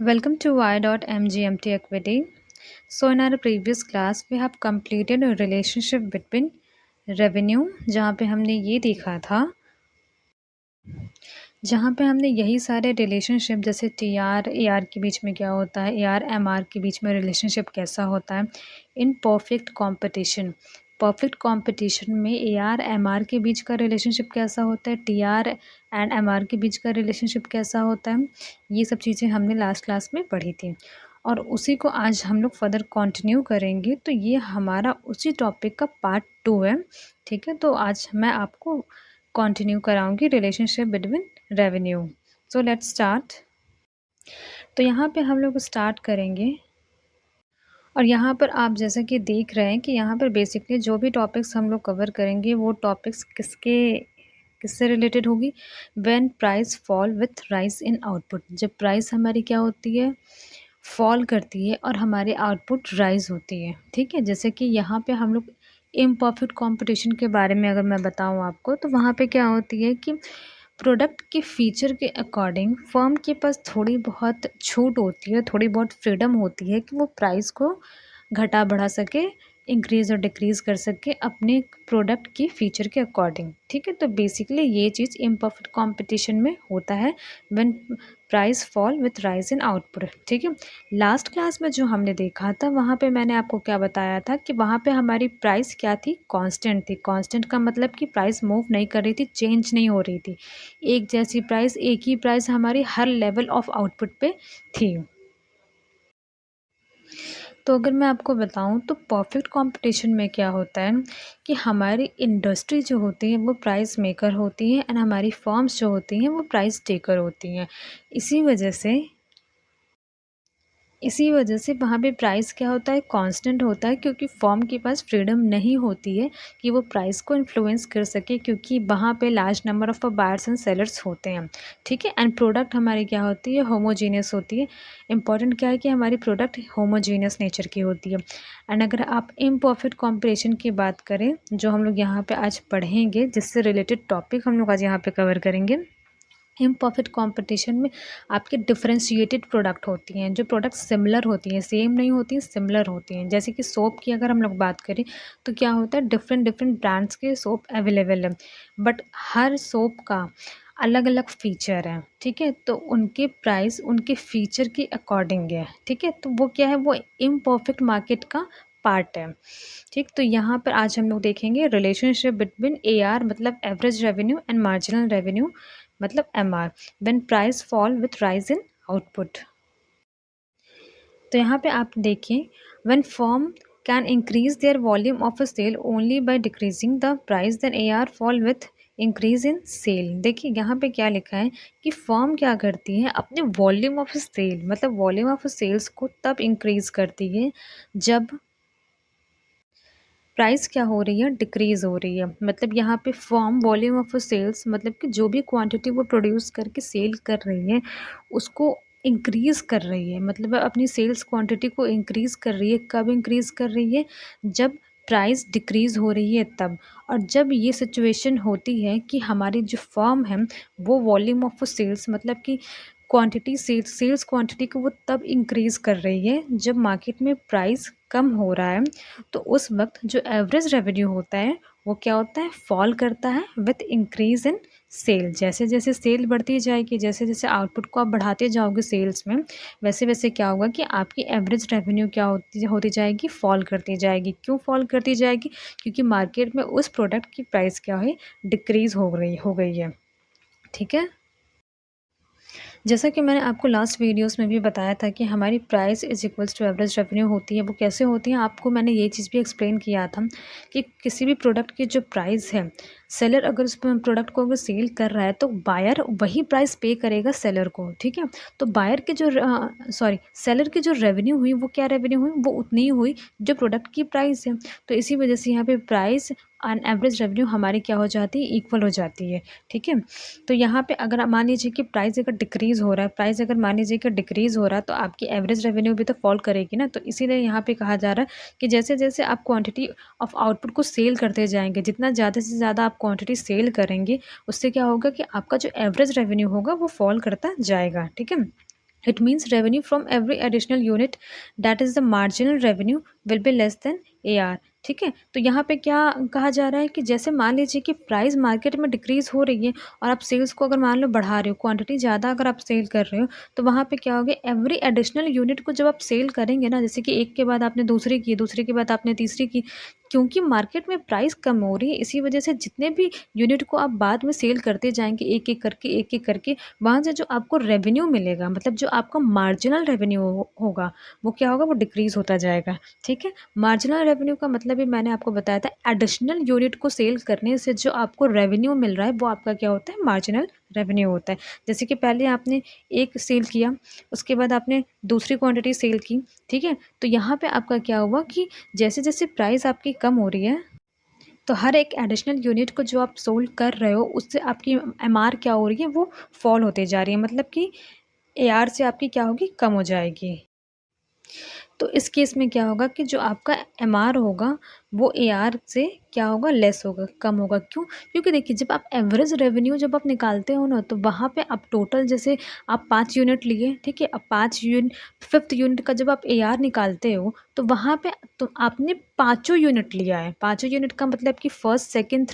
Welcome to Y.MGMT Equity. So in our previous class we have completed a relationship between revenue जहाँ पे हमने ये देखा था जहाँ पे हमने यही सारे रिलेशनशिप जैसे टी आर ए आर के बीच में क्या होता है, ए आर एम आर के बीच में रिलेशनशिप कैसा होता है इन परफेक्ट कॉम्पिटिशन में ए आर एम आर के बीच का रिलेशनशिप कैसा होता है, T R and M R के बीच का रिलेशनशिप कैसा होता है, ये सब चीज़ें हमने लास्ट क्लास में पढ़ी थी और उसी को आज हम लोग फर्दर कंटिन्यू करेंगे। तो ये हमारा उसी टॉपिक का पार्ट 2 है। ठीक है, तो आज मैं आपको कंटिन्यू कराऊंगी relationship between revenue. So let's start. तो यहाँ पे हम लोग स्टार्ट करेंगे और यहाँ पर आप जैसा कि देख रहे हैं कि यहाँ पर बेसिकली जो भी टॉपिक्स हम लोग कवर करेंगे वो टॉपिक्स किससे रिलेटेड होगी। When price fall with rise in output, जब प्राइस हमारी क्या होती है, फॉल करती है और हमारी आउटपुट राइज होती है। ठीक है, जैसे कि यहाँ पे हम लोग इम्परफेक्ट कंपटीशन के बारे में अगर मैं बताऊँ आपको तो वहाँ पे क्या होती है कि प्रोडक्ट के फीचर के अकॉर्डिंग फर्म के पास थोड़ी बहुत छूट होती है, थोड़ी बहुत फ्रीडम होती है कि वो प्राइस को घटा बढ़ा सके, इंक्रीज़ और डिक्रीज़ कर सके अपने प्रोडक्ट की फ़ीचर के अकॉर्डिंग। ठीक है, तो बेसिकली ये चीज़ इम्परफेक्ट कंपटीशन में होता है when price fall with rise in output. ठीक है, लास्ट क्लास में जो हमने देखा था वहाँ पे मैंने आपको क्या बताया था कि वहाँ पे हमारी प्राइस क्या थी, कांस्टेंट थी। कांस्टेंट का मतलब कि प्राइस मूव नहीं कर रही थी, चेंज नहीं हो रही थी, एक जैसी प्राइस, एक ही प्राइस हमारी हर लेवल ऑफ आउटपुट पे थी। तो अगर मैं आपको बताऊं तो परफेक्ट कंपटीशन में क्या होता है कि हमारी इंडस्ट्री जो होती है वो प्राइस मेकर होती है एंड हमारी फर्म्स जो होती हैं वो प्राइस टेकर होती हैं। इसी वजह से वहाँ पे प्राइस क्या होता है, कांस्टेंट होता है, क्योंकि फर्म के पास फ्रीडम नहीं होती है कि वो प्राइस को इन्फ्लुएंस कर सके, क्योंकि वहाँ पे large number of buyers and sellers होते हैं। ठीक है, एंड प्रोडक्ट हमारी क्या होती है, होमोजीनियस होती है। इंपॉर्टेंट क्या है कि हमारी प्रोडक्ट होमोजीनियस नेचर की होती है। एंड अगर आप इम्परफेक्ट कॉम्परेशन की बात करें जो हम लोग यहाँ पर आज पढ़ेंगे, जिससे रिलेटेड टॉपिक हम लोग आज यहाँ पर कवर करेंगे, इम्परफेक्ट कंपटीशन में आपके डिफरेंशिएटेड प्रोडक्ट होती हैं, जो प्रोडक्ट सिमिलर होती हैं, सेम नहीं होती हैं, सिमिलर होती हैं। जैसे कि सोप की अगर हम लोग बात करें तो क्या होता है, डिफरेंट डिफरेंट ब्रांड्स के सोप अवेलेबल है, बट हर सोप का अलग अलग फ़ीचर है। ठीक है, तो उनके प्राइस उनके फ़ीचर के अकॉर्डिंग है। ठीक है, तो वो क्या है, वो इम्परफेक्ट मार्केट का पार्ट है। ठीक, तो यहाँ पर आज हम लोग देखेंगे रिलेशनशिप बिटवीन ए आर मतलब average revenue and marginal revenue मतलब M R when price fall with rise in output. तो यहाँ पे आप देखें, when firm can increase their volume of a sale only by decreasing the price then A R fall with increase in sale. देखिए यहाँ पे क्या लिखा है कि फर्म क्या करती है, अपने वॉल्यूम ऑफ सेल मतलब वॉल्यूम ऑफ सेल्स को तब इंक्रीज करती है जब प्राइस क्या हो रही है, डिक्रीज़ हो रही है। मतलब यहाँ पे फॉर्म वॉल्यूम ऑफ सेल्स मतलब कि जो भी क्वांटिटी वो प्रोड्यूस करके सेल कर रही है उसको इंक्रीज़ कर रही है, मतलब अपनी सेल्स क्वांटिटी को इंक्रीज़ कर रही है। कब इंक्रीज़ कर रही है, जब प्राइस डिक्रीज़ हो रही है तब। और जब ये सिचुएशन होती है कि हमारी जो फर्म है वो वॉल्यूम ऑफ सेल्स मतलब कि क्वांटिटी सेल्स क्वांटिटी को वो तब इंक्रीज़ कर रही है जब मार्केट में प्राइस कम हो रहा है, तो उस वक्त जो एवरेज रेवेन्यू होता है वो क्या होता है, फॉल करता है विथ इंक्रीज इन सेल। जैसे जैसे सेल बढ़ती जाएगी, जैसे जैसे आउटपुट को आप बढ़ाते जाओगे सेल्स में, वैसे वैसे क्या होगा कि आपकी एवरेज रेवेन्यू क्या होती जाएगी, फॉल करती जाएगी। क्यों फॉल करती जाएगी, क्योंकि मार्केट में उस प्रोडक्ट की प्राइस क्या है, डिक्रीज़ हो गई है। ठीक है, जैसा कि मैंने आपको लास्ट वीडियोस में भी बताया था कि हमारी price is equals to average revenue होती है। वो कैसे होती है, आपको मैंने ये चीज़ भी एक्सप्लेन किया था कि किसी भी प्रोडक्ट की जो प्राइस है, सेलर अगर उस प्रोडक्ट को अगर सेल कर रहा है तो बायर वही प्राइस पे करेगा सेलर को। ठीक है, तो बायर के जो सेलर की जो रेवेन्यू हुई वो क्या रेवेन्यू हुई, वो उतनी ही हुई जो प्रोडक्ट की प्राइस है। तो इसी वजह से यहाँ पे प्राइस एंड एवरेज रेवेन्यू हमारी क्या हो जाती है, इक्वल हो जाती है। ठीक है, तो यहाँ पे अगर मान लीजिए कि प्राइस अगर डिक्रीज़ हो रहा है, प्राइस अगर मान लीजिए कि डिक्रीज़ हो रहा है तो आपकी एवरेज रेवेन्यू भी तो फॉल करेगी ना। तो इसीलिए यहाँ पे कहा जा रहा है कि जैसे जैसे आप क्वांटिटी ऑफ आउटपुट को सेल करते जाएंगे, जितना ज़्यादा से ज़्यादा आप क्वांटिटी सेल करेंगे, उससे क्या होगा कि आपका जो एवरेज रेवेन्यू होगा वो फॉल करता जाएगा। ठीक है, It means revenue from every additional unit, that is the marginal revenue, will be less than AR. ठीक है, तो यहाँ पे क्या कहा जा रहा है कि जैसे मान लीजिए कि प्राइस मार्केट में डिक्रीज हो रही है और आप सेल्स को अगर मान लो बढ़ा रहे हो, क्वांटिटी ज़्यादा अगर आप सेल कर रहे हो, तो वहाँ पे क्या होगा, एवरी एडिशनल यूनिट को जब आप सेल करेंगे ना, जैसे कि एक के बाद आपने दूसरी की, दूसरे के बाद आपने तीसरी की, क्योंकि मार्केट में प्राइस कम हो रही है, इसी वजह से जितने भी यूनिट को आप बाद में सेल करते जाएंगे एक एक करके, एक एक करके, वहाँ से जो आपको रेवेन्यू मिलेगा, मतलब जो आपका मार्जिनल रेवेन्यू होगा, वो क्या होगा, वो डिक्रीज होता जाएगा। ठीक है, मार्जिनल रेवेन्यू का मतलब ही मैंने आपको बताया था, एडिशनल यूनिट को सेल करने से जो आपको रेवेन्यू मिल रहा है वो आपका क्या होता है, मार्जिनल रेवेन्यू होता है। जैसे कि पहले आपने एक सेल किया, उसके बाद आपने दूसरी क्वांटिटी सेल की, ठीक है, तो यहाँ पे आपका क्या हुआ कि जैसे जैसे प्राइस आपकी कम हो रही है, तो हर एक एडिशनल यूनिट को जो आप सोल्ड कर रहे हो, उससे आपकी एमआर क्या हो रही है, वो फॉल होते जा रही है, मतलब कि एआर से आपकी क्या होगी, कम हो जाएगी। तो इस केस में क्या होगा कि जो आपका एमआर होगा वो एआर से क्या होगा, लेस होगा, कम होगा। क्यों? क्योंकि देखिए, जब आप एवरेज रेवेन्यू जब आप निकालते हो ना, तो वहाँ पे आप टोटल, जैसे आप 5 यूनिट लिए, ठीक है, अब 5 यूनिट, फिफ्थ यूनिट का जब आप एआर निकालते हो, तो वहाँ पे तो आपने पाँचों यूनिट लिया है। पाँचों यूनिट का मतलब कि first, second,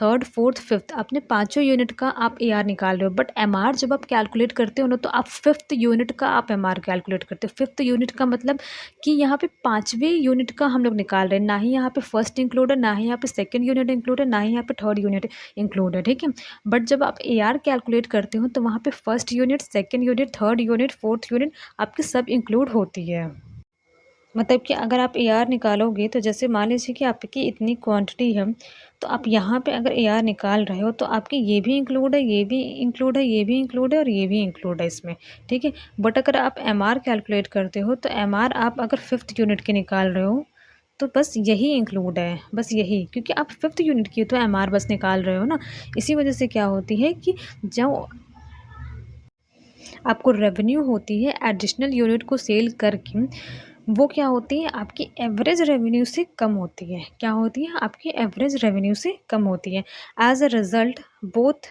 third, fourth, fifth, आपने पाँचों यूनिट का आप एआर निकाल रहे हो। बट एमआर जब आप कैलकुलेट करते हो ना, तो आप फिफ्थ यूनिट का आप एमआर कैलकुलेट करते हो। फिफ्थ यूनिट का मतलब कि यहाँ पे पाँचवें यूनिट का हम लोग निकाल रहे हैं, ना ही यहाँ पे फर्स्ट इंक्लूड है, ना ही यहाँ पे सेकंड यूनिट इंक्लूड है, ना ही यहाँ पे थर्ड यूनिट इंक्लूड है। ठीक है, बट जब आप एआर कैलकुलेट करते हो, तो वहाँ पे first unit, second unit, third unit, fourth unit आपकी सब इंक्लूड होती है। मतलब कि अगर आप एआर निकालोगे, तो जैसे मान लीजिए कि आपकी इतनी क्वांटिटी है, तो आप यहाँ पे अगर एआर निकाल रहे हो, तो आपके ये भी इंक्लूड है, ये भी इंक्लूड है, ये भी इंक्लूड है और ये भी इंक्लूड है इसमें। ठीक है, बट अगर आप एमआर कैलकुलेट करते हो, तो एमआर आप अगर फिफ्थ यूनिट की निकाल रहे हो, तो बस यही इंक्लूड है, बस यही, क्योंकि आप फिफ्थ यूनिट की तो एमआर बस निकाल रहे हो ना। इसी वजह से क्या होती है कि जब आपको रेवेन्यू होती है एडिशनल यूनिट को सेल करके, वो क्या होती है, आपकी एवरेज रेवेन्यू से कम होती है। क्या होती है, आपकी एवरेज रेवेन्यू से कम होती है। As a result, both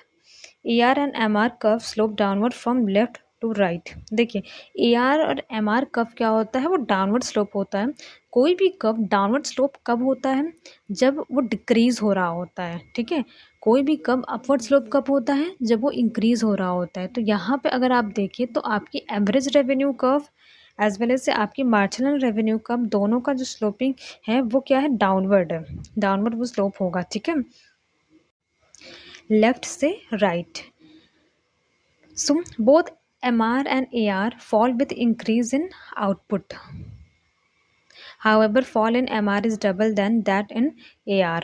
AR and MR curve slope downward from left to right. देखिए, AR और MR कर्व क्या होता है, वो डाउनवर्ड स्लोप होता है। कोई भी कर्व डाउनवर्ड स्लोप कब होता है, जब वो डिक्रीज हो रहा होता है। ठीक है, कोई भी कर्व अपवर्ड स्लोप कब होता है, जब वो इंक्रीज हो रहा होता है। तो यहाँ पे अगर आप देखिए, तो आपकी average revenue curve as well as से आपकी मार्जिनल रेवेन्यू कर्व, दोनों का जो स्लोपिंग है वो क्या है, डाउनवर्ड है, डाउनवर्ड वो स्लोप होगा। ठीक है, लेफ्ट से right. So both MR and AR fall with increase in output. However, fall in MR is double than that in AR.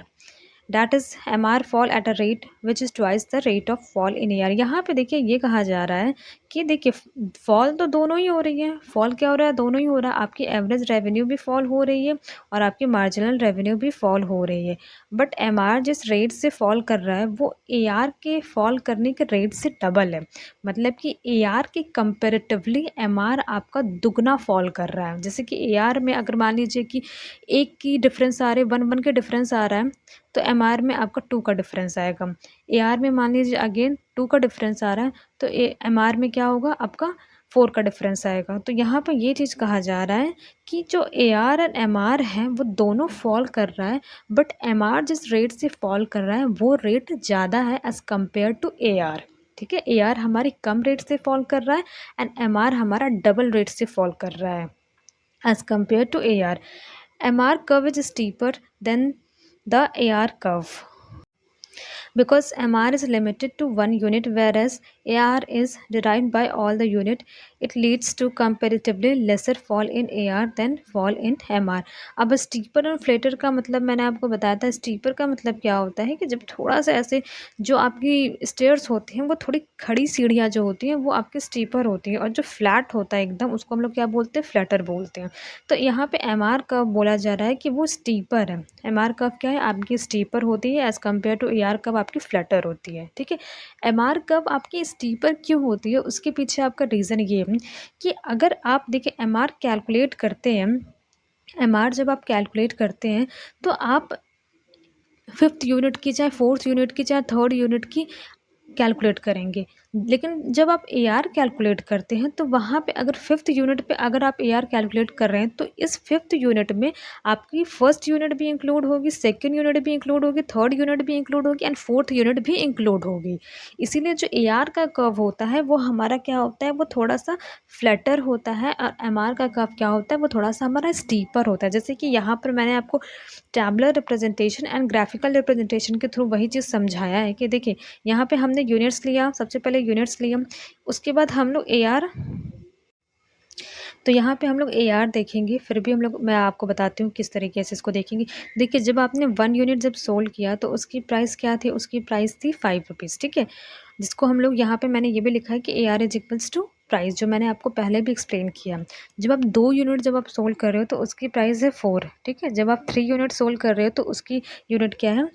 That is, MR fall at a rate which is twice the rate of fall in AR. यहाँ पे देखिए, ये कहा जा रहा है कि देखिए, फॉल तो दोनों ही हो रही है। फॉल क्या हो रहा है, दोनों ही हो रहा है। आपकी एवरेज रेवेन्यू भी फॉल हो रही है और आपकी मार्जिनल रेवेन्यू भी फॉल हो रही है। बट एमआर जिस रेट से फॉल कर रहा है, वो एआर के फॉल करने के रेट से डबल है। मतलब कि एआर के कंपेरेटिवली एमआर आपका दुगना फॉल कर रहा है। जैसे कि एआर में अगर मान लीजिए कि एक की डिफरेंस आ रहे, वन वन के डिफरेंस आ रहा है, तो एमआर में आपका टू का डिफरेंस आएगा। एआर में मान लीजिए अगेन टू का डिफरेंस आ रहा है, तो एमआर में क्या होगा, आपका फोर का डिफरेंस आएगा। तो यहाँ पर ये चीज़ कहा जा रहा है कि जो एआर एंड एमआर है, वो दोनों फॉल कर रहा है, बट एमआर जिस रेट से फॉल कर रहा है, वो रेट ज़्यादा है एज़ कम्पेयर टू एआर। ठीक है, एआर हमारी कम रेट से फॉल कर रहा है एंड एमआर हमारा डबल रेट से फॉल कर रहा है as compared to AR. MR curve is steeper than the AR curve because MR is limited to one unit whereas AR is derived by all the unit. It leads to comparatively lesser fall in AR than fall in MR. अब steeper और फ्लेटर का मतलब मैंने आपको बताया था। Steeper का मतलब क्या होता है कि जब थोड़ा सा ऐसे जो आपकी स्टेयर्स होती हैं, वो थोड़ी खड़ी सीढ़ियाँ जो होती हैं, वो आपकी स्टीपर होती है, और जो फ्लैट होता है एकदम, उसको हम लोग क्या बोलते हैं, फ्लैटर बोलते हैं। तो यहाँ पे MR कर्व बोला जा रहा है कि वो स्टीपर है। MR कर्व क्या है, आपकी स्टीपर होती है as compared to AR curve आपकी फ्लैटर होती है। ठीक है, MR कर्व आपकी स्टीपर क्यों होती है, उसके पीछे आपका रीज़न ये है कि अगर आप देखिए MR कैलकुलेट करते हैं, MR जब आप कैलकुलेट करते हैं, तो आप फिफ्थ यूनिट की, चाहे फोर्थ यूनिट की, चाहे थर्ड यूनिट की कैलकुलेट करेंगे। लेकिन जब आप एआर कैलकुलेट करते हैं तो वहाँ पे अगर 5th यूनिट पे अगर आप एआर कैलकुलेट कर रहे हैं तो इस 5th यूनिट में आपकी फर्स्ट यूनिट भी इंक्लूड होगी, सेकंड यूनिट भी इंक्लूड होगी, थर्ड यूनिट भी इंक्लूड होगी एंड फोर्थ यूनिट भी इंक्लूड होगी। इसीलिए जो एआर का कर्व होता है वो हमारा क्या होता है, वो थोड़ा सा फ्लैटर होता है और एमआर का कर्व क्या होता है, वो थोड़ा सा हमारा स्टीपर होता है। जैसे कि यहाँ पर मैंने आपको tabular representation and graphical representation के थ्रू वही चीज़ समझाया है कि देखिए यहाँ पे हमने यूनिट्स लिया, सबसे पहले यूनिट्स लिया, उसके बाद हम लोग एआर, तो यहाँ पे हम लोग एआर देखेंगे, फिर भी हम लोग, मैं आपको बताती हूँ किस तरीके से इसको देखेंगे। देखिए जब आपने 1 यूनिट जब सोल्ड किया तो उसकी प्राइस क्या थी, उसकी प्राइस थी 5 रुपीज़, ठीक है। जिसको हम लोग यहाँ पे मैंने ये भी लिखा है कि AR is equals to price, जो मैंने आपको पहले भी एक्सप्लेन किया। जब आप 2 यूनिट जब आप सोल्व कर रहे हो तो उसकी प्राइस है 4, ठीक है। जब आप 3 यूनिट सोल्व कर रहे हो तो उसकी यूनिट क्या है,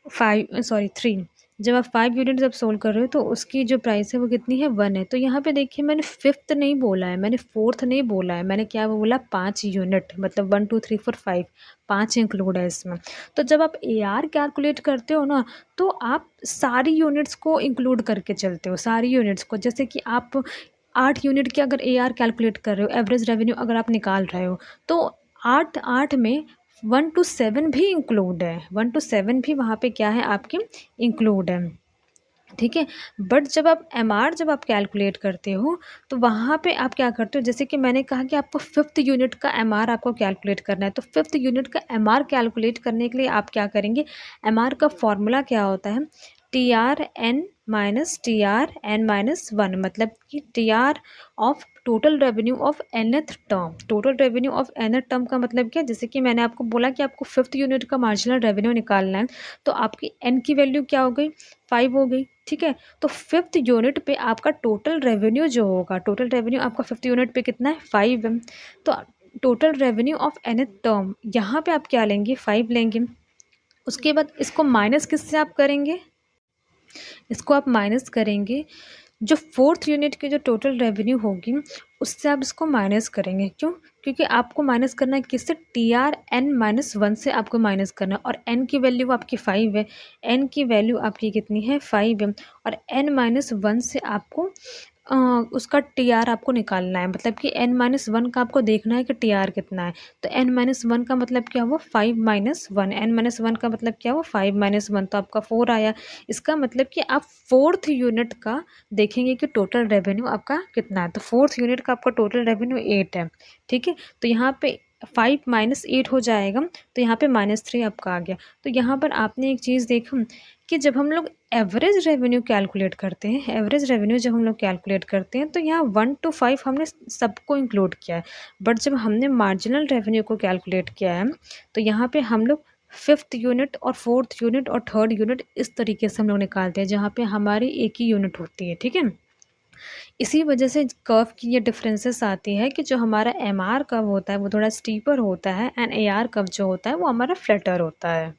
3। जब आप 5 यूनिट जब सोल्व कर रहे हो तो उसकी जो प्राइस है वो कितनी है, 1 है। तो यहाँ पे देखिए मैंने 5th नहीं बोला है, मैंने 4th नहीं बोला है, मैंने क्या बोला, 5 यूनिट, मतलब 1 2 3 4 5, 5 इंक्लूड है इसमें। तो जब आप एआर कैलकुलेट करते हो ना तो आप सारी यूनिट्स को इंक्लूड करके चलते हो, सारी यूनिट्स को। जैसे कि आप 8 यूनिट की अगर एआर कैलकुलेट कर रहे हो, एवरेज रेवेन्यू अगर आप निकाल रहे हो, तो 8 8 में 1 to 7 भी इंक्लूड है, 1 to 7 भी वहाँ पे क्या है आपके इंक्लूड है, ठीक है। बट जब आप एमआर जब आप कैलकुलेट करते हो तो वहाँ पे आप क्या करते हो, जैसे कि मैंने कहा कि आपको 5th यूनिट का एमआर आपको कैलकुलेट करना है, तो 5th यूनिट का एमआर कैलकुलेट करने के लिए आप क्या करेंगे, एमआर का फॉर्मूला क्या होता है, TRN-TRN-1, मतलब कि TR of total revenue of nth term. Total revenue of nth term का मतलब क्या, जैसे कि मैंने आपको बोला कि आपको 5th यूनिट का मार्जिनल रेवेन्यू निकालना है, तो आपकी n की वैल्यू क्या हो गई, 5 हो गई, ठीक है। तो 5th यूनिट पे आपका टोटल रेवेन्यू जो होगा, टोटल रेवेन्यू आपका 5th यूनिट पे कितना है, 5 है। तो total revenue of nth term, यहाँ पे आप क्या लेंगे, 5 लेंगे। उसके बाद इसको माइनस किससे आप करेंगे, इसको आप माइनस करेंगे जो 4th यूनिट की जो टोटल रेवेन्यू होगी उससे आप इसको माइनस करेंगे। क्यों, क्योंकि आपको माइनस करना है किससे, TRN-1 से आपको माइनस करना है, और n की वैल्यू आपकी 5 है, n की वैल्यू आपकी कितनी है, 5 है, और n-1 से आपको उसका TR आपको निकालना है, मतलब कि n-1 का आपको देखना है कि TR कितना है। तो n-1 का मतलब क्या हुआ, 5-1, n-1 का मतलब क्या हुआ, 5-1, तो आपका 4 आया। इसका मतलब कि आप 4th यूनिट का देखेंगे कि टोटल रेवेन्यू आपका कितना है, तो 4th यूनिट का आपका टोटल रेवेन्यू 8 है, ठीक है। तो यहाँ पे 5 - 8 हो जाएगा, तो यहाँ पे -3 आपका आ गया। तो यहाँ पर आपने एक चीज़ देखा कि जब हम लोग एवरेज रेवेन्यू कैलकुलेट करते हैं, एवरेज रेवेन्यू जब हम लोग कैलकुलेट करते हैं तो यहाँ 1 to 5 हमने सबको इंक्लूड किया है, बट जब हमने मार्जिनल रेवेन्यू को कैलकुलेट किया है तो यहाँ पे हम लोग 5th यूनिट और 4th यूनिट और 3rd यूनिट इस तरीके से हम लोग निकालते हैं, जहाँ पे हमारी एक ही यूनिट होती है, ठीक है। इसी वजह से कर्व की ये डिफरेंसेस आती है कि जो हमारा एमआर कर्व होता है वो थोड़ा स्टीपर होता है एंड एआर कर्व जो होता है वो हमारा फ्लैटर होता है।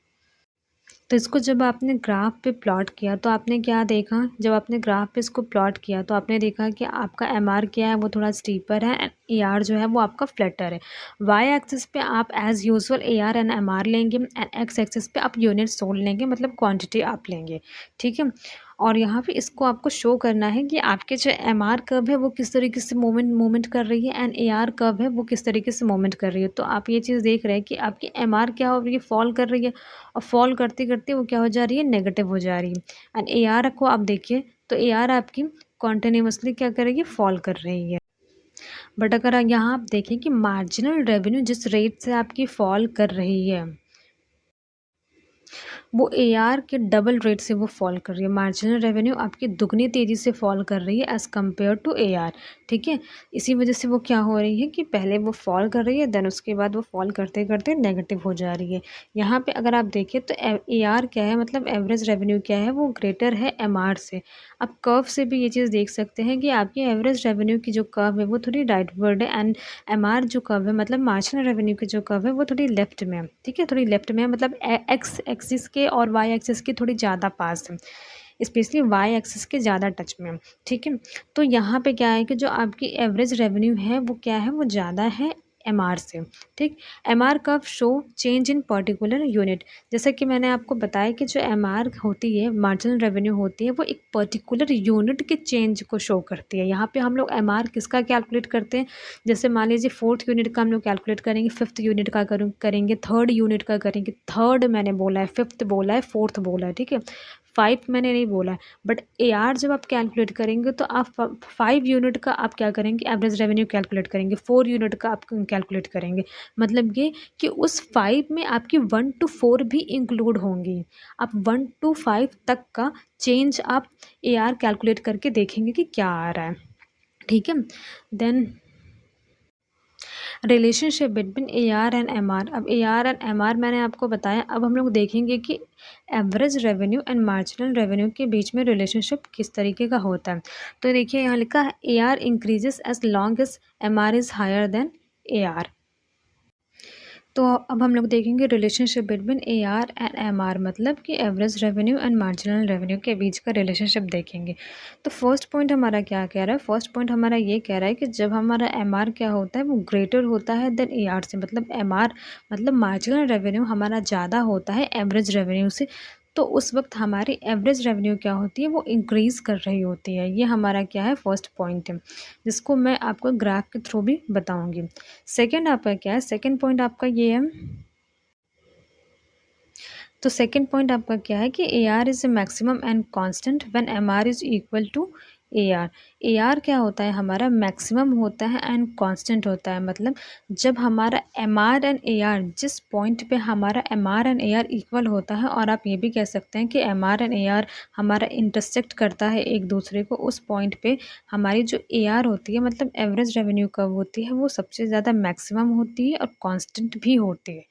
तो इसको जब आपने ग्राफ पे प्लॉट किया तो आपने क्या देखा, जब आपने ग्राफ पे इसको प्लॉट किया तो आपने देखा कि आपका एमआर क्या है, वो थोड़ा स्टीपर है एंड एआर जो है वो आपका फ्लैटर है। वाई एक्सिस पे आप as usual AR and MR लेंगे एंड एक्स एक्सिस पे आप यूनिट सोल्ड लेंगे, मतलब क्वांटिटी आप लेंगे, ठीक है। और यहाँ पे इसको आपको शो करना है कि आपके जो एमआर कर्व है वो किस तरीके से मूवमेंट कर रही है एंड एआर कर्व है वो किस तरीके से मूवमेंट कर रही है। तो आप ये चीज़ देख रहे हैं कि आपकी एमआर क्या हो रही है, फॉल कर रही है, और फॉल करते करते वो क्या हो जा रही है, नेगेटिव हो जा रही है। एंड एआर को आप देखिए तो एआर आपकी कॉन्टिन्यूसली क्या कर रही है, फॉल कर रही है। बट अगर यहाँ आप देखें कि मार्जिनल रेवेन्यू जिस रेट से आपकी फॉल कर रही है वो एआर के डबल रेट से वो फॉल कर रही है, मार्जिनल रेवेन्यू आपकी दुगनी तेज़ी से फॉल कर रही है एज़ कम्पेयर टू एआर, ठीक है। इसी वजह से वो क्या हो रही है कि पहले वो फॉल कर रही है, देन उसके बाद वो फॉल करते करते नेगेटिव हो जा रही है। यहाँ पे अगर आप देखें तो एआर क्या है, मतलब एवरेज रेवेन्यू क्या है, वो ग्रेटर है एमआर से। आप कर्व से भी ये चीज़ देख सकते हैं कि आपकी एवरेज रेवेन्यू की जो कर्व है वो थोड़ी राइटवर्ड है एंड एमआर जो कर्व है, मतलब मार्जिनल रेवेन्यू की जो कर्व है वो थोड़ी लेफ्ट में है, ठीक है, थोड़ी लेफ्ट में है, मतलब एक्स एक्सिस के और वाई एक्सिस के थोड़ी ज़्यादा पास है, स्पेशली वाई एक्सिस के ज़्यादा टच में, ठीक है। तो यहाँ पे क्या है कि जो आपकी एवरेज रेवेन्यू है वो क्या है, वो ज़्यादा है MR से, ठीक। MR curve show change in particular unit. जैसा कि मैंने आपको बताया कि जो MR होती है, मार्जिनल रेवेन्यू होती है, वो एक पर्टिकुलर यूनिट के चेंज को शो करती है। यहाँ पे हम लोग MR किसका कैलकुलेट करते हैं, जैसे मान लीजिए 4th यूनिट का हम लोग कैलकुलेट करेंगे, 5th यूनिट का करेंगे, 3rd यूनिट का करेंगे। 3rd मैंने बोला है, 5th बोला है, 4th बोला है, ठीक है। 5 मैंने नहीं बोला है। बट AR जब आप कैलकुलेट करेंगे तो आप 5 यूनिट का आप क्या करेंगे, एवरेज रेवेन्यू कैलकुलेट करेंगे, 4 यूनिट का आप कैलकुलेट करेंगे। मतलब ये कि उस 5 में आपकी 1 to 4 भी इंक्लूड होंगी। आप 1 to 5 तक का चेंज आप AR कैलकुलेट करके देखेंगे कि क्या आ रहा है, ठीक है। Then relationship between AR and MR। अब AR एंड MR मैंने आपको बताया। अब हम लोग देखेंगे कि average revenue and marginal revenue के बीच में रिलेशनशिप किस तरीके का होता है। तो देखिए यहाँ लिखा है AR increases as long as MR is higher than AR। तो अब हम लोग देखेंगे relationship between AR and MR, मतलब कि average revenue and marginal revenue के बीच का रिलेशनशिप देखेंगे। तो फर्स्ट पॉइंट हमारा क्या कह रहा है, फर्स्ट पॉइंट हमारा ये कह रहा है कि जब हमारा MR क्या होता है, वो ग्रेटर होता है देन AR से, मतलब MR मतलब मार्जिनल रेवेन्यू हमारा ज़्यादा होता है एवरेज रेवेन्यू से, तो उस वक्त हमारी एवरेज रेवेन्यू क्या होती है, वो इंक्रीज़ कर रही होती है। ये हमारा क्या है, फर्स्ट पॉइंट है, जिसको मैं आपको ग्राफ के थ्रू भी बताऊंगी। सेकंड आपका क्या है, सेकंड पॉइंट आपका ये है, तो सेकंड पॉइंट आपका क्या है कि AR is a maximum and constant when MR is equal to AR। AR क्या होता है, हमारा मैक्सिमम होता है एंड कांस्टेंट होता है। मतलब जब हमारा MR एंड AR, जिस पॉइंट पे हमारा MR एंड AR इक्वल होता है, और आप ये भी कह सकते हैं कि MR एंड AR हमारा इंटरसेक्ट करता है एक दूसरे को, उस पॉइंट पे हमारी जो AR होती है, मतलब एवरेज रेवेन्यू कब होती है, वो सबसे ज़्यादा मैक्सिमम होती है और कांस्टेंट भी होती है।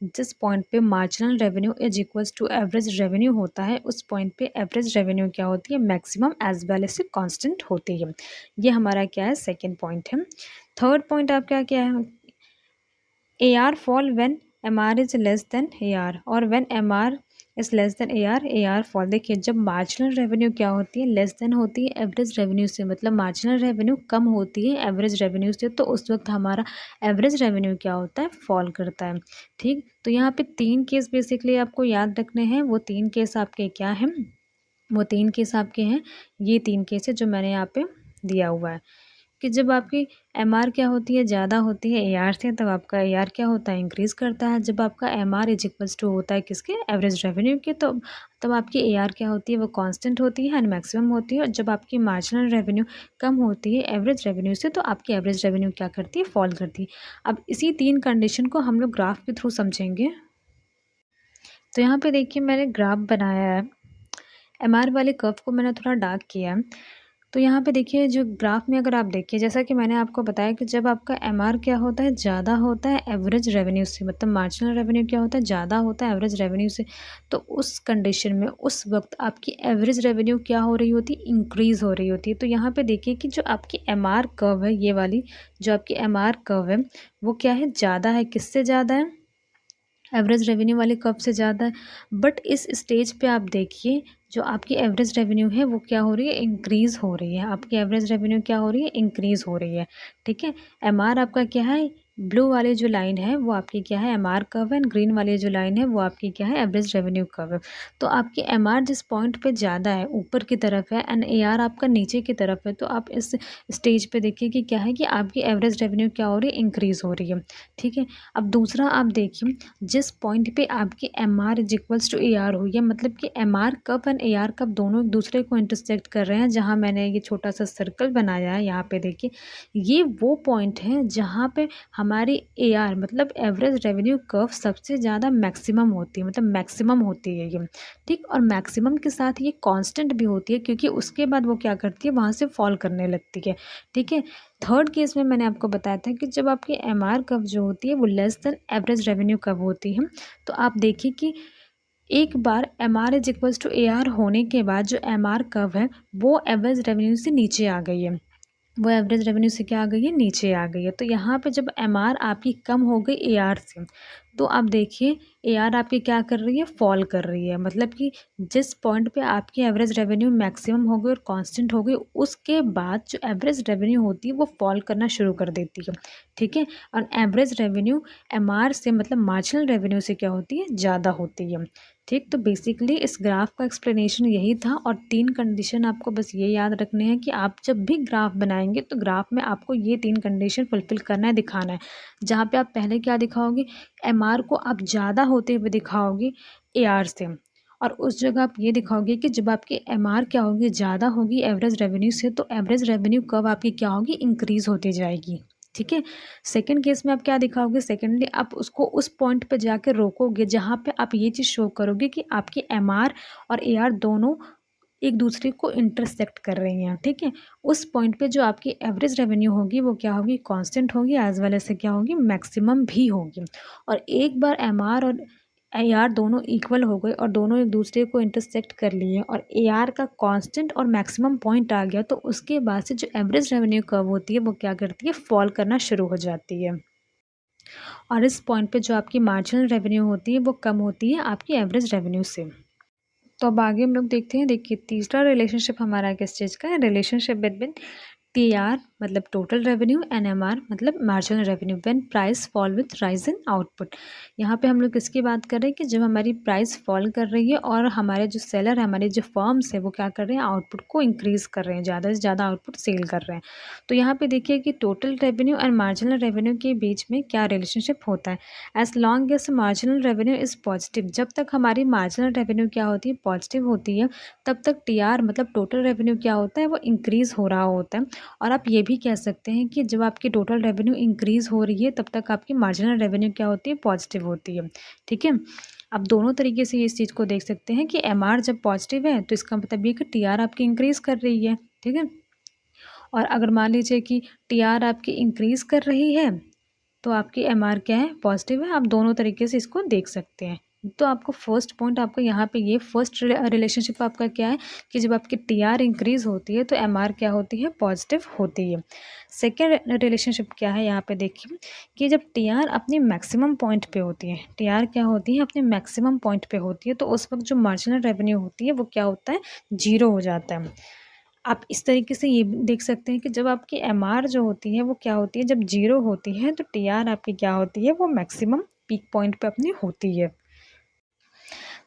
जिस पॉइंट पे marginal revenue is equals to average revenue होता है, उस पॉइंट पे एवरेज रेवेन्यू क्या होती है, maximum as well as constant होती है। ये हमारा क्या है, सेकंड पॉइंट है। थर्ड पॉइंट आपका क्या है, AR fall when MR is less than AR, और when MR is less than AR fall. देखिए जब मार्जिनल रेवेन्यू क्या होती है, लेस देन होती है एवरेज रेवेन्यू से, मतलब मार्जिनल रेवेन्यू कम होती है एवरेज रेवेन्यू से, तो उस वक्त हमारा एवरेज रेवेन्यू क्या होता है, फॉल करता है, ठीक। तो यहाँ पे 3 केस बेसिकली आपको याद रखने हैं। वो 3 केस आपके क्या हैं, वो 3 केस आपके हैं, ये 3 केस है जो मैंने यहाँ पे दिया हुआ है, कि जब आपकी MR क्या होती है, ज़्यादा होती है AR से, तब आपका AR क्या होता है, इंक्रीज़ करता है। जब आपका MR इज इक्वल्स टू होता है किसके, एवरेज रेवेन्यू के, तो तब आपकी AR क्या होती है, वो कांस्टेंट होती है एंड मैक्सिमम होती है। और जब आपकी मार्जिनल रेवेन्यू कम होती है एवरेज रेवेन्यू से, तो आपकी एवरेज रेवेन्यू क्या करती है, फॉल करती है। अब इसी 3 कंडीशन को हम लोग ग्राफ के थ्रू समझेंगे। तो यहाँ पे देखिए मैंने ग्राफ बनाया है, MR वाले कर्व को मैंने थोड़ा डार्क किया है। तो यहाँ पे देखिए जो ग्राफ में अगर आप देखिए, जैसा कि मैंने आपको बताया कि जब आपका MR क्या होता है, ज़्यादा होता है एवरेज रेवेन्यू से, मतलब मार्जिनल रेवेन्यू क्या होता है, ज़्यादा होता है एवरेज रेवेन्यू से, तो उस कंडीशन में उस वक्त आपकी एवरेज रेवेन्यू क्या हो रही होती है, इंक्रीज़ हो रही होती है। तो यहाँ पे देखिए कि जो आपकी MR कर्व है, ये वाली जो आपकी MR कर्व है, वो क्या है, ज़्यादा है, किससे ज़्यादा है, एवरेज रेवेन्यू वाले कर्व से ज़्यादा है। बट इस स्टेज पे आप देखिए जो आपकी एवरेज रेवेन्यू है, वो क्या हो रही है, इंक्रीज़ हो रही है। आपकी एवरेज रेवेन्यू क्या हो रही है, इंक्रीज़ हो रही है, ठीक है। MR आपका क्या है, ब्लू वाली जो लाइन है वो आपकी क्या है, MR कर्व है, एंड ग्रीन वाली जो लाइन है वो आपकी क्या है, एवरेज रेवेन्यू कर्व है। तो आपकी MR जिस पॉइंट पे ज़्यादा है, ऊपर की तरफ है, एंड AR आपका नीचे की तरफ है, तो आप इस स्टेज पे देखिए कि क्या है, कि आपकी एवरेज रेवेन्यू क्या हो रही है, इंक्रीज़ हो रही है, ठीक है। अब दूसरा आप देखिए, जिस पॉइंट पे आपकी MR is equals to AR हुई है, मतलब कि MR cup and AR cup दोनों एक दूसरे को इंटरसेक्ट कर रहे हैं, जहाँ मैंने ये छोटा सा सर्कल बनाया है, यहाँ पे देखिए ये वो पॉइंट है जहाँ पे हमारी AR मतलब एवरेज रेवेन्यू कर्व सबसे ज़्यादा मैक्सिमम होती है, मतलब मैक्सिमम होती है ये, ठीक। और मैक्सिमम के साथ ये कांस्टेंट भी होती है, क्योंकि उसके बाद वो क्या करती है, वहाँ से फॉल करने लगती है, ठीक है। थर्ड केस में मैंने आपको बताया था कि जब आपकी MR कर्व जो होती है वो less than average revenue curve होती है, तो आप देखिए कि एक बार MR is equals to AR होने के बाद जो MR कर्व है वो एवरेज रेवेन्यू से नीचे आ गई है, वो एवरेज रेवेन्यू से क्या आ गई है, नीचे आ गई है। तो यहाँ पे जब MR आपकी कम हो गई AR से, तो आप देखिए एआर आपकी क्या कर रही है, फॉल कर रही है। मतलब कि जिस पॉइंट पे आपकी एवरेज रेवेन्यू मैक्सिमम हो गई और कांस्टेंट हो गई, उसके बाद जो एवरेज रेवेन्यू होती है वो फॉल करना शुरू कर देती है। ठीक है। और एवरेज रेवेन्यू एमआर से मतलब मार्जिनल रेवेन्यू से क्या होती है, ज़्यादा होती है। ठीक। तो बेसिकली इस ग्राफ का एक्सप्लेनेशन यही था, और 3 कंडीशन आपको बस ये याद रखने हैं कि आप जब भी ग्राफ बनाएंगे तो ग्राफ में आपको ये 3 कंडीशन फुलफिल करना है, दिखाना है। जहाँ पे आप पहले क्या दिखाओगे, एमआर को आप ज़्यादा होते हुए दिखाओगे एआर से, और उस जगह आप ये दिखाओगे कि जब आपकी एमआर क्या होगी, ज़्यादा होगी एवरेज रेवेन्यू से, तो एवरेज रेवेन्यू कब आपकी क्या होगी, इंक्रीज होती जाएगी। ठीक है। सेकंड केस में आप क्या दिखाओगे, सेकेंडली आप उसको उस पॉइंट पे जाकर रोकोगे जहाँ पे आप ये चीज़ शो करोगे कि आपकी एमआर और एआर दोनों एक दूसरे को इंटरसेक्ट कर रही हैं। ठीक है। उस पॉइंट पे जो आपकी एवरेज रेवेन्यू होगी वो क्या होगी, कांस्टेंट होगी, एज वेल एज से क्या होगी, मैक्सिमम भी होगी। और एक बार एमआर और एआर दोनों इक्वल हो गए और दोनों एक दूसरे को इंटरसेक्ट कर लिए और एआर का कांस्टेंट और मैक्सिमम पॉइंट आ गया, तो उसके बाद से जो एवरेज रेवेन्यू कर्व होती है वो क्या करती है, फॉल करना शुरू हो जाती है। और इस पॉइंट पे जो आपकी मार्जिनल रेवेन्यू होती है वो कम होती है आपकी एवरेज रेवेन्यू से। तो अब आगे हम लोग देखते हैं। देखिए तीसरा रिलेशनशिप हमारा किस चीज़ का है, रिलेशनशिप बिटवीन टीआर मतलब टोटल रेवेन्यू एंड एमआर मतलब marginal revenue when price fall with rise in output. यहाँ पे हम लोग किसकी बात कर रहे हैं कि जब हमारी प्राइस फॉल कर रही है और हमारे जो सेलर है, हमारे जो फर्म्स है, वो क्या कर रहे हैं, आउटपुट को इंक्रीज़ कर रहे हैं, ज़्यादा से ज़्यादा आउटपुट सेल कर रहे हैं। तो यहाँ पे देखिए कि total revenue and marginal revenue के बीच में क्या रिलेशनशिप होता है। As long as marginal revenue is positive, जब तक हमारी मार्जिनल रेवेन्यू क्या होती है, पॉजिटिव होती है, तब तक टीआर मतलब टोटल रेवेन्यू क्या होता है, वो इंक्रीज़ हो रहा होता है। और आप ये भी कह सकते हैं कि जब आपकी टोटल रेवेन्यू इंक्रीज़ हो रही है तब तक आपकी मार्जिनल रेवेन्यू क्या होती है, पॉजिटिव होती है। ठीक है। आप दोनों तरीके से इस चीज़ को देख सकते हैं कि एमआर जब पॉजिटिव है तो इसका मतलब ये कि टीआर आपकी इंक्रीज़ कर रही है। ठीक है। और अगर मान लीजिए कि टीआर आपकी इंक्रीज़ कर रही है तो आपकी एमआर क्या है, पॉजिटिव है। आप दोनों तरीके से इसको देख सकते हैं। तो आपको फर्स्ट पॉइंट आपका यहाँ पे ये फर्स्ट रिलेशनशिप आपका क्या है कि जब आपकी टीआर इंक्रीज़ होती है तो एमआर क्या होती है, पॉजिटिव होती है। सेकेंड रिलेशनशिप क्या है, यहाँ पे देखिए कि जब टीआर अपनी मैक्सिमम पॉइंट पे होती है, टीआर क्या होती है, अपने मैक्सिमम पॉइंट पे होती है, तो उस वक्त जो मार्जिनल रेवेन्यू होती है वो क्या होता है, जीरो हो जाता है। आप इस तरीके से ये भी देख सकते हैं कि जब आपकी एमआर जो होती है वो क्या होती है, जब जीरो होती है तो टीआर आपकी क्या होती है, वो मैक्सिमम पीक पॉइंट पे अपनी होती है।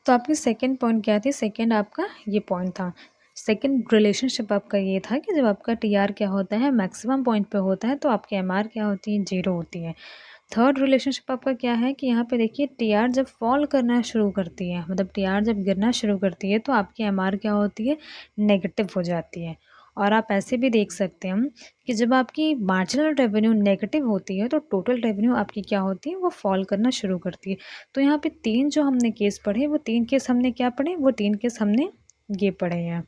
तो आपकी सेकंड पॉइंट क्या थी, सेकंड आपका ये पॉइंट था। सेकंड रिलेशनशिप आपका ये था कि जब आपका टीआर क्या होता है, मैक्सिमम पॉइंट पे होता है, तो आपकी एमआर क्या होती है, जीरो होती है। थर्ड रिलेशनशिप आपका क्या है कि यहाँ पे देखिए टीआर जब फॉल करना शुरू करती है, मतलब टीआर जब गिरना शुरू करती है, तो आपकी एमआर क्या होती है, नेगेटिव हो जाती है। और आप ऐसे भी देख सकते हैं कि जब आपकी मार्जिनल रेवेन्यू नेगेटिव होती है तो टोटल रेवेन्यू आपकी क्या होती है, वो फॉल करना शुरू करती है। तो यहाँ पे 3 जो हमने केस पढ़े, वो 3 केस हमने क्या पढ़े, वो 3 केस हमने ये पढ़े हैं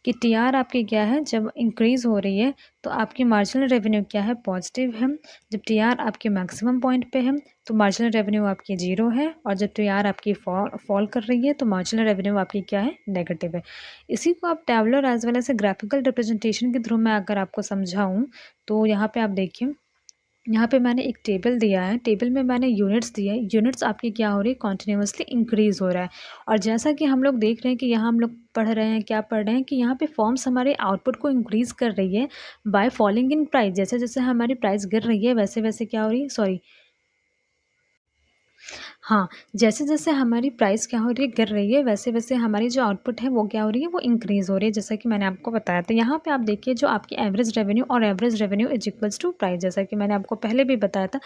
कि टीआर आपकी क्या है, जब इंक्रीज़ हो रही है तो आपकी मार्जिनल रेवेन्यू क्या है, पॉजिटिव है। जब टीआर आपके मैक्सिमम पॉइंट पे है तो मार्जिनल रेवेन्यू आपकी जीरो है, और जब टीआर आपकी फॉल कर रही है तो मार्जिनल रेवेन्यू आपकी क्या है, नेगेटिव है। इसी को आप tabular as well as graphical representation के थ्रू मैं अगर आपको समझाऊँ तो यहाँ पे आप देखिए, यहाँ पे मैंने एक टेबल दिया है, टेबल में मैंने यूनिट्स दिए हैं, यूनिट्स आपकी क्या हो रही है, कॉन्टिन्यूसली इंक्रीज़ हो रहा है। और जैसा कि हम लोग देख रहे हैं कि यहाँ हम लोग पढ़ रहे हैं, क्या पढ़ रहे हैं कि यहाँ पे फॉर्म्स हमारे आउटपुट को इंक्रीज़ कर रही है बाय फॉलिंग इन प्राइस। जैसे जैसे हमारी प्राइस गिर रही है वैसे वैसे क्या हो रही है, सॉरी, हाँ, जैसे-जैसे हमारी प्राइस क्या हो रही है, गिर रही है, वैसे-वैसे हमारी जो आउटपुट है वो क्या हो रही है, वो इंक्रीज़ हो रही है, जैसा कि मैंने आपको बताया। तो यहाँ पे आप देखिए जो आपकी एवरेज रेवेन्यू और average revenue is equals to price, जैसा कि मैंने आपको पहले भी बताया था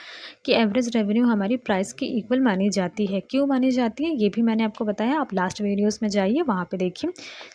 कि एवरेज रेवेन्यू हमारी प्राइस की इक्वल मानी जाती है। क्यों मानी जाती है, ये भी मैंने आपको बताया। आप लास्ट वीडियोज़ में जाइए, वहाँ पे देखिए,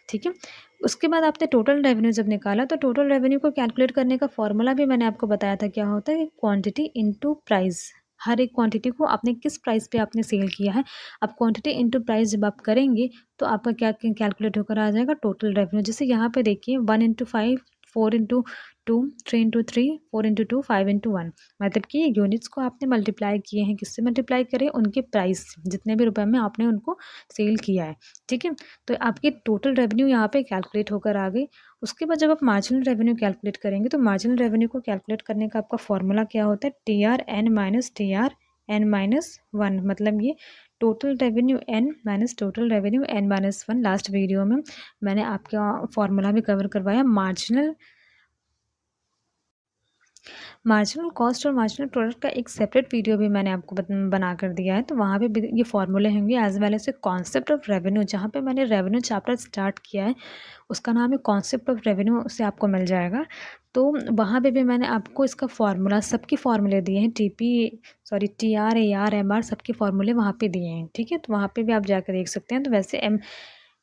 ठीक है। उसके बाद आपने टोटल रेवेन्यू जब निकाला तो टोटल रेवेन्यू को कैलकुलेट करने का फॉर्मूला भी मैंने आपको बताया था, क्या होता है, क्वांटिटी इनटू प्राइस। हर एक क्वांटिटी को आपने किस प्राइस पे आपने सेल किया है, अब क्वांटिटी इनटू प्राइस जब आप करेंगे तो आपका क्या कैलकुलेट होकर आ जाएगा, टोटल रेवेन्यू। जैसे यहाँ पे देखिए 1 into 5, 4 into 2, 3 into 3, 4 into 2, 5 into 1, मतलब कि यूनिट्स को आपने मल्टीप्लाई किए हैं, किससे मल्टीप्लाई करें, उनके प्राइस जितने भी रुपए में आपने उनको सेल किया है। ठीक है। तो आपकी टोटल रेवेन्यू यहाँ पे कैलकुलेट होकर आ गई। उसके बाद जब आप मार्जिनल रेवेन्यू कैलकुलेट करेंगे तो मार्जिनल रेवेन्यू को कैलकुलेट करने का आपका फॉर्मूला क्या होता है, T R N minus T R n-1, मतलब ये total revenue n minus total revenue n-1। Last video में मैंने आपका फॉर्मूला भी कवर करवाया। मार्जिनल कॉस्ट और मार्जिनल प्रोडक्ट का एक सेपरेट वीडियो भी मैंने आपको बना कर दिया है, तो वहाँ पे भी ये फॉर्मूले होंगे as well as a concept of revenue. जहाँ पे मैंने रेवेन्यू चैप्टर स्टार्ट किया है उसका नाम है कॉन्सेप्ट ऑफ रेवेन्यू, से आपको मिल जाएगा। तो वहाँ पे भी मैंने आपको इसका फार्मूला, सबके फार्मूले दिए हैं, TR AR MR सबके फार्मूले वहाँ पे दिए हैं, ठीक है। तो वहाँ पे भी आप जाकर देख सकते हैं। तो वैसे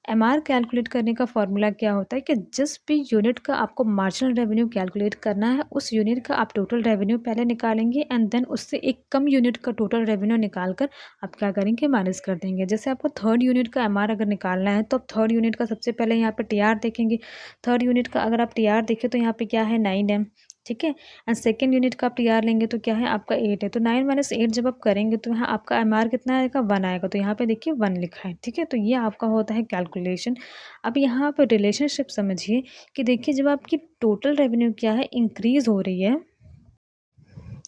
MR कैलकुलेट करने का फॉर्मूला क्या होता है कि जिस भी यूनिट का आपको मार्जिनल रेवेन्यू कैलकुलेट करना है उस यूनिट का आप टोटल रेवेन्यू पहले निकालेंगे एंड देन उससे एक कम यूनिट का टोटल रेवेन्यू निकाल कर आप क्या करेंगे, माइनस कर देंगे। जैसे आपको थर्ड यूनिट का MR अगर निकालना है तो आप थर्ड यूनिट का सबसे पहले यहाँ पे TR देखेंगे। थर्ड यूनिट का अगर आप TR देखें तो यहाँ पे क्या है, 9 है, ठीक है। एंड सेकेंड यूनिट का आप TR लेंगे तो क्या है, आपका 8 है। तो 9 माइनस 8 जब आप करेंगे तो यहाँ आपका MR कितना आएगा, 1 आएगा। तो यहाँ पे देखिए 1 लिखा है, ठीक है। तो ये आपका होता है कैलकुलेशन। अब यहाँ पर रिलेशनशिप समझिए कि देखिए जब आपकी टोटल रेवेन्यू क्या है, इंक्रीज हो रही है,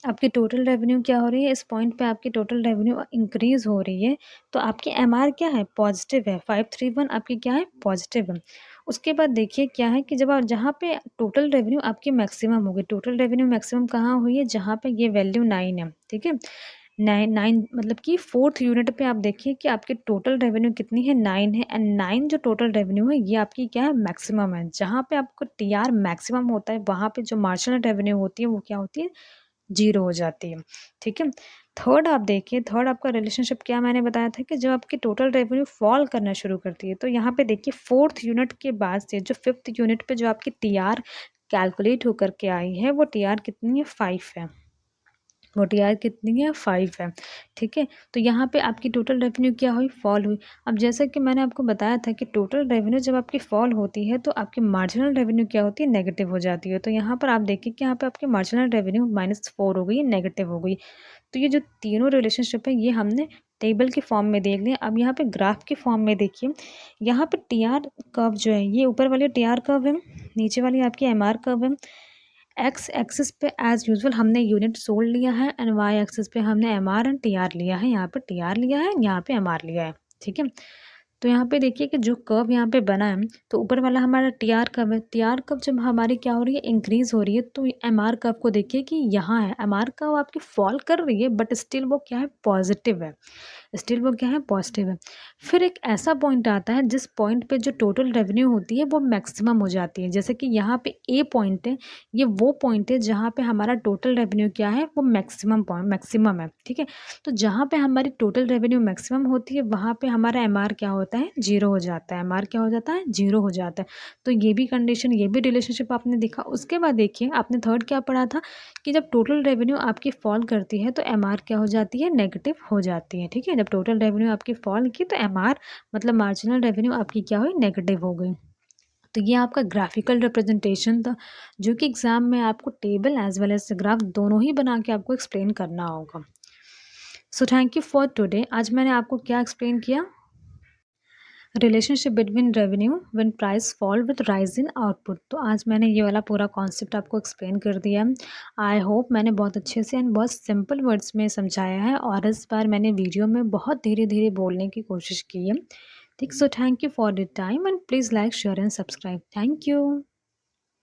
आपकी टोटल रेवेन्यू क्या हो रही है, इस पॉइंट पे आपकी टोटल रेवेन्यू इंक्रीज हो रही है, तो आपकी MR क्या है, पॉजिटिव है। 531 आपकी क्या है, पॉजिटिव है। उसके बाद देखिए क्या है कि जब आप जहाँ पे टोटल रेवेन्यू आपकी मैक्सिमम होगी, टोटल रेवेन्यू मैक्सिमम कहाँ हुई है, जहाँ पे ये वैल्यू 9 है, ठीक है। 9 मतलब कि फोर्थ यूनिट पे आप देखिए कि आपकी टोटल रेवेन्यू कितनी है, 9 है। एंड 9 जो टोटल रेवेन्यू है ये आपकी क्या है, मैक्सिमम है। जहाँ पे आपको TR मैक्सिमम होता है वहाँ पे जो मार्जिनल रेवेन्यू होती है वो क्या होती है, 0 हो जाती है, ठीक है। थर्ड आप देखिए, थर्ड आपका रिलेशनशिप क्या मैंने बताया था कि जब आपकी टोटल रेवेन्यू फॉल करना शुरू करती है, तो यहाँ पे देखिए फोर्थ यूनिट के बाद से जो फिफ्थ यूनिट पे जो आपकी TR कैलकुलेट होकर के आई है वो TR कितनी है, 5 है। वो TR कितनी है, 5 है, ठीक है। तो यहाँ पे आपकी टोटल रेवेन्यू क्या हुई, फॉल हुई। अब जैसा कि मैंने आपको बताया था कि टोटल रेवेन्यू जब आपकी फॉल होती है तो आपकी मार्जिनल रेवेन्यू क्या होती है, नेगेटिव हो जाती है। तो यहाँ पर आप देखिए कि यहाँ पे आपकी मार्जिनल रेवेन्यू -4 हो गई, नेगेटिव हो गई। तो ये जो तीनों रिलेशनशिप है ये हमने टेबल के फॉर्म में देख लिया। अब यहाँ पे ग्राफ के फॉर्म में देखिए, यहाँ पे TR कर्व जो है ये ऊपर वाली TR कर्व है, नीचे वाली आपकी MR कर्व है। एक्स एक्सिस पे एज यूजुअल हमने यूनिट सोल्ड लिया है एंड वाई एक्सिस पे हमने MR एंड TR लिया है। यहाँ पे TR लिया है, यहाँ पे MR लिया है, ठीक है। तो यहाँ पे देखिए कि जो कर्व यहाँ पे बना है तो ऊपर वाला हमारा TR कर्व है। TR कर्व जब हमारी क्या हो रही है, इंक्रीज हो रही है, तो MR कर्व को देखिए कि यहाँ है, MR कर्व आपकी फॉल कर रही है बट स्टिल वो क्या है, पॉजिटिव है। स्टिल वो क्या है, पॉजिटिव है। फिर एक ऐसा पॉइंट आता है जिस पॉइंट पे जो टोटल रेवेन्यू होती है वो मैक्सिमम हो जाती है। जैसे कि यहाँ पे ए पॉइंट है, ये वो पॉइंट है जहाँ पे हमारा टोटल रेवेन्यू क्या है, वो मैक्सिमम है, ठीक है। तो जहाँ पे हमारी टोटल रेवेन्यू मैक्सिमम होती है वहाँ पे हमारा MR क्या होता है, 0 हो जाता है। MR क्या हो जाता है, 0 हो जाता है। तो ये भी कंडीशन, ये भी रिलेशनशिप आपने देखा। उसके बाद देखिए आपने थर्ड क्या पढ़ा था कि जब टोटल रेवेन्यू आपकी फॉल करती है तो MR क्या हो जाती है, नेगेटिव हो जाती है, ठीक है। जब टोटल रेवेन्यू आपकी फॉल की तो MR मतलब मार्जिनल रेवेन्यू आपकी क्या हुई, नेगेटिव हो गई। तो ये आपका ग्राफिकल रिप्रेजेंटेशन था जो कि एग्जाम में आपको table as well as graph दोनों ही बना के आपको एक्सप्लेन करना होगा। So thank you for today. आज मैंने आपको क्या एक्सप्लेन किया, relationship between revenue when price fall with rise in output. तो आज मैंने ये वाला पूरा कॉन्सेप्ट आपको एक्सप्लेन कर दिया। आई होप मैंने बहुत अच्छे से एंड बहुत सिंपल वर्ड्स में समझाया है और इस बार मैंने वीडियो में बहुत धीरे धीरे बोलने की कोशिश की है, ठीक। सो thank you for the time and please like share and subscribe. Thank you.